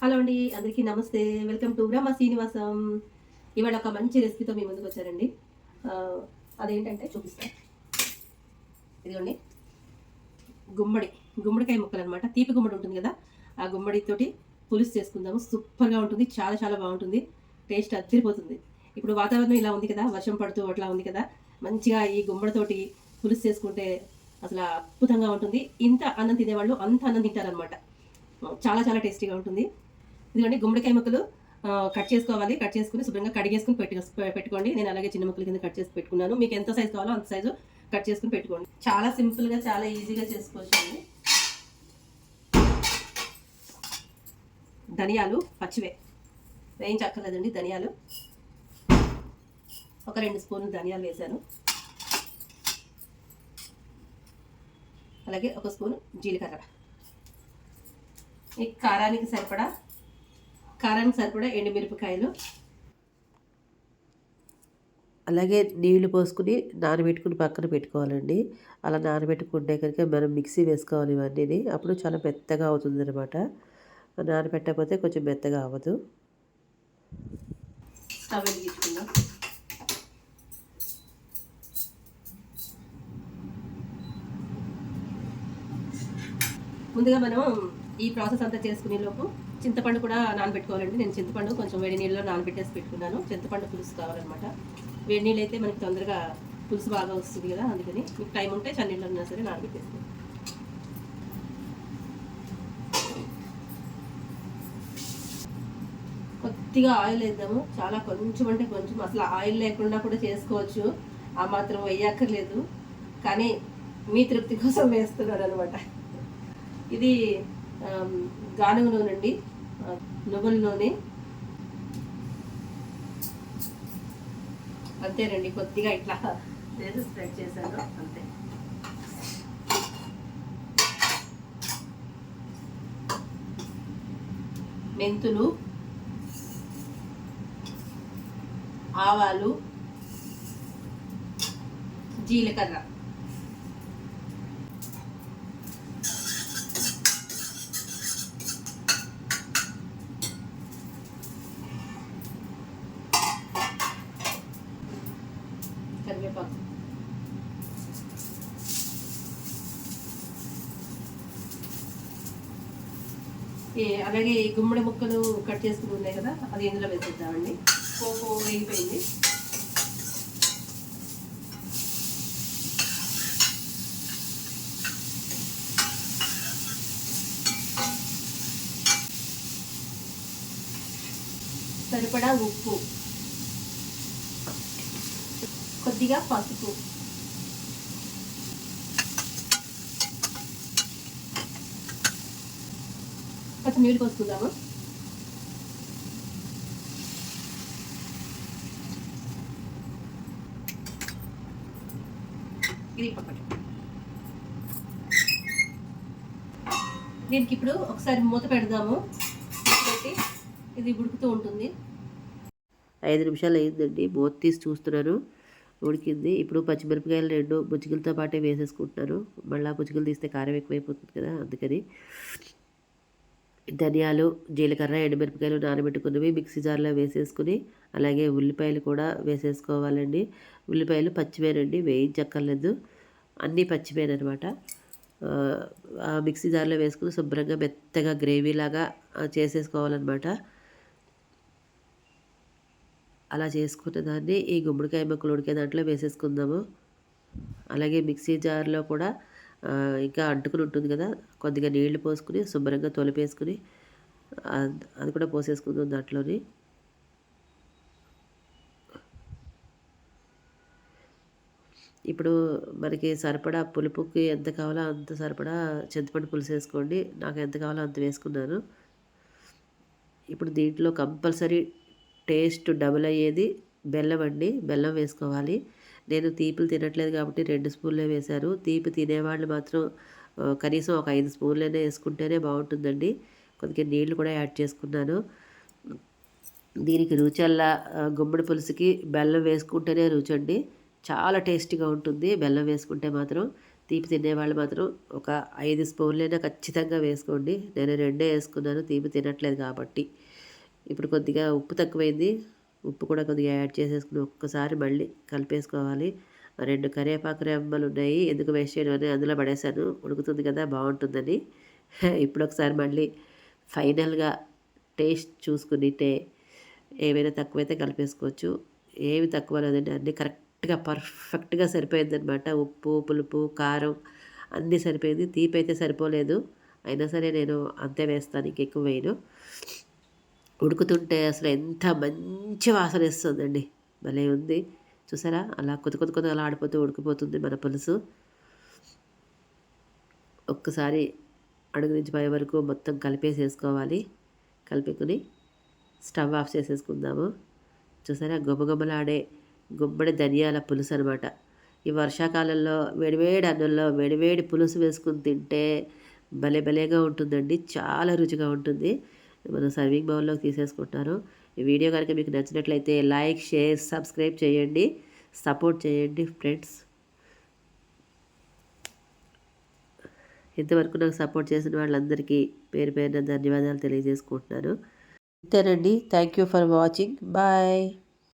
Hello అండి, అందరికీ నమస్తే. వెల్కమ్ టు బ్రహ్మ శ్రీనివాసం. ఇవాళ ఒక మంచి రెసిపీతో మీ ముందుకు వచ్చారండి. అదేంటంటే చూపిస్తాను. ఇదిగోండి, గుమ్మడి గుమ్మడికాయ ముక్కలు అనమాట. తీపి గుమ్మడి ఉంటుంది కదా, ఆ గుమ్మడితోటి పులుసు చేసుకుందాము. సూపర్గా ఉంటుంది, చాలా చాలా బాగుంటుంది. టేస్ట్ అదిరిపోతుంది. ఇప్పుడు వాతావరణం ఇలా ఉంది కదా, వర్షం పడుతూ అట్లా ఉంది కదా, మంచిగా ఈ గుమ్మడితోటి పులుసు చేసుకుంటే అసలు అద్భుతంగా ఉంటుంది. ఇంత అన్నం తినేవాళ్ళు అంత అన్నం తింటారనమాట. చాలా చాలా టేస్టీగా ఉంటుంది. ఇదిగోండి, గుమ్మడికాయ ముక్కలు కట్ చేసుకోవాలి. కట్ చేసుకుని శుభ్రంగా కడిగేసుకుని పెట్టుకోండి. నేను అలాగే చిన్న ముక్కల కింద కట్ చేసి పెట్టుకున్నాను. మీకు ఎంత సైజు కావాలో అంత సైజు కట్ చేసుకుని పెట్టుకోండి. చాలా సింపుల్గా, చాలా ఈజీగా చేసుకోవచ్చు అండి. ధనియాలు పచ్చివే, వేయించక్కర్లేదండి. ధనియాలు ఒక 2 స్పూన్లు ధనియాలు వేసాను. అలాగే ఒక స్పూన్ జీలకర్ర. ఈ కారానికి సరిపడా ఎండుమిరపకాయలు, అలాగే నీళ్లు పోసుకుని నానబెట్టుకుని పక్కన పెట్టుకోవాలండి. అలా నానబెట్టుకుంటే కనుక మనం మిక్సీ వేసుకోవాలి ఇవన్నీ. అప్పుడు చాలా మెత్తగా అవుతుంది అనమాట. నానబెట్టకపోతే కొంచెం మెత్తగా అవ్వదు. స్టవ్ వెలిగించుకుందాం. ముందుగా మనం ఈ ప్రాసెస్ అంతా చేసుకునే లోపు చింతపండు కూడా నానబెట్టుకోవాలండి. నేను చింతపండు కొంచెం వేడి నీళ్ళలో నానబెట్టేసి పెట్టుకున్నాను. చింతపండు పులుసు కావాలన్నమాట. వేడి నీళ్ళు అయితే మనకి తొందరగా పులుసు బాగా వస్తుంది కదా, అందుకని మీకు టైం ఉంటే చన్నీళ్ళు ఉన్నా సరే నానబెట్టేసుకోండి. కొద్దిగా ఆయిల్ వేద్దాము. చాలా కొంచెం అంటే కొంచెం, అసలు ఆయిల్ లేకుండా కూడా చేసుకోవచ్చు, ఆ మాత్రం వేయక్కర్లేదు. కానీ మీ తృప్తి కోసం వేస్తున్నాను అనమాట. ఇది గానుగ నూనె అండి, నువ్వుల నూనె. అంతేనండి, కొద్దిగా ఇట్లా వేసి స్ప్రెడ్ చేశాను అంతే. మెంతులు, ఆవాలు, జీలకర్ర, కరివేపాకు, అలాగే ఈ గుమ్మడి ముక్కలు కట్ చేసుకుని ఉన్నాయి కదా, అది ఇందులో వేసేద్దామండి. పోపు వేగిపోయింది. సరిపడా ఉప్పు, కొద్దిగా పసుపు, కొంచెం నీళ్ళు పోసుకుందాము. ఇది పక్కన. దీనికి ఇప్పుడు ఒకసారి మూత పెడదాము. పెట్టి ఇది ఉడుకుతూ ఉంటుంది. 5 నిమిషాలు అయిందండి. మూత తీసి చూస్తున్నాను, ఉడికింది. ఇప్పుడు పచ్చిమిరపకాయలు 2 బుజ్జికలతో పాటే వేసేసుకుంటున్నాను. మళ్ళీ బుజ్జికలు తీస్తే కారం ఎక్కువైపోతుంది కదా, అందుకని. ధనియాలు, జీలకర్ర, ఎండుమిరపకాయలు నానబెట్టుకున్నవి మిక్సీ జార్లో వేసేసుకుని, అలాగే ఉల్లిపాయలు కూడా వేసేసుకోవాలండి. ఉల్లిపాయలు పచ్చివేనండి, వేయించక్కర్లేదు, అన్నీ పచ్చివేనమాట. ఆ మిక్సీ జార్లో వేసుకుని శుభ్రంగా మెత్తగా గ్రేవీలాగా చేసేసుకోవాలన్నమాట. అలా చేసుకున్న దాన్ని ఈ గుమ్మడికాయ ముక్కలు ఉడికే దాంట్లో వేసేసుకుందాము. అలాగే మిక్సీ జార్లో కూడా ఇంకా అంటుకుని ఉంటుంది కదా, కొద్దిగా నీళ్లు పోసుకుని శుభ్రంగా తొలిపేసుకుని అది కూడా పోసేసుకుందాం దాంట్లోని. ఇప్పుడు మనకి సరిపడా పులుపుకి ఎంత కావాలో అంత సరిపడా చింతపండు పులుసు వేసుకోండి. నాకు ఎంత కావాలో అంత వేసుకున్నాను. ఇప్పుడు దీంట్లో కంపల్సరీ టేస్ట్ డబుల్ అయ్యేది బెల్లం అండి. బెల్లం వేసుకోవాలి. నేను తీపులు తినట్లేదు కాబట్టి 2 స్పూన్లే వేశారు. తీపి తినేవాళ్ళు మాత్రం కనీసం ఒక 5 స్పూన్లైనా వేసుకుంటేనే బాగుంటుందండి. కొద్దిగా నీళ్లు కూడా యాడ్ చేసుకున్నాను. దీనికి రుచల్లా గుమ్మడి పులుసుకి బెల్లం వేసుకుంటేనే రుచండి. చాలా టేస్టీగా ఉంటుంది బెల్లం వేసుకుంటే మాత్రం. తీపి తినేవాళ్ళు మాత్రం ఒక 5 స్పూన్లైనా ఖచ్చితంగా వేసుకోండి. నేను 2 వేసుకున్నాను తీపి తినట్లేదు కాబట్టి. ఇప్పుడు కొద్దిగా ఉప్పు తక్కువైంది. ఉప్పు కూడా కొద్దిగా యాడ్ చేసేసుకుని ఒక్కసారి మళ్ళీ కలిపేసుకోవాలి. 2 కరివేపాకు రెమ్మలు ఉన్నాయి. ఎందుకు వేస్ట్ చేయడం అని అందులో పడేసాను. ఉడుకుతుంది కదా బాగుంటుందని. ఇప్పుడు ఒకసారి మళ్ళీ ఫైనల్గా టేస్ట్ చూసుకునింటే ఏమైనా తక్కువైతే కలిపేసుకోవచ్చు. ఏమి తక్కువ లేదండి, అన్నీ కరెక్ట్గా పర్ఫెక్ట్గా సరిపోయిందనమాట. ఉప్పు, పులుపు, కారం అన్నీ సరిపోయింది. తీపి అయితే సరిపోలేదు, అయినా సరే నేను అంతే వేస్తాను, ఇంకెక్కువ వేయను. ఉడుకుతుంటే అసలు ఎంత మంచి వాసన ఇస్తుందండి, భలే ఉంది. చూసారా, అలా కొద్ది అలా ఆడిపోతూ ఉడికిపోతుంది మన పులుసు. ఒక్కసారి అడుగు నుంచి పై వరకు మొత్తం కలిపేసేసుకోవాలి. కలిపేసుకుని స్టవ్ ఆఫ్ చేసేసుకుందాము. చూసారా, గుమగుమలాడే గుమ్మడి ధనియాల పులుసు అనమాట. ఈ వర్షాకాలంలో వేడివేడి అన్నంలో వేడివేడి పులుసు వేసుకుని తింటే భలేగా ఉంటుందండి, చాలా రుచిగా ఉంటుంది. మనం సర్వింగ్ బౌల్లోకి తీసేసుకుంటారు. ఈ వీడియో కనుక మీకు నచ్చినట్లయితే లైక్, షేర్, సబ్స్క్రైబ్ చేయండి, సపోర్ట్ చేయండి ఫ్రెండ్స్. ఇంతవరకు నాకు సపోర్ట్ చేసిన వాళ్ళందరికీ పేరు పేరున ధన్యవాదాలు తెలియజేసుకుంటున్నాను. అంతేనండి, thank you for watching, bye.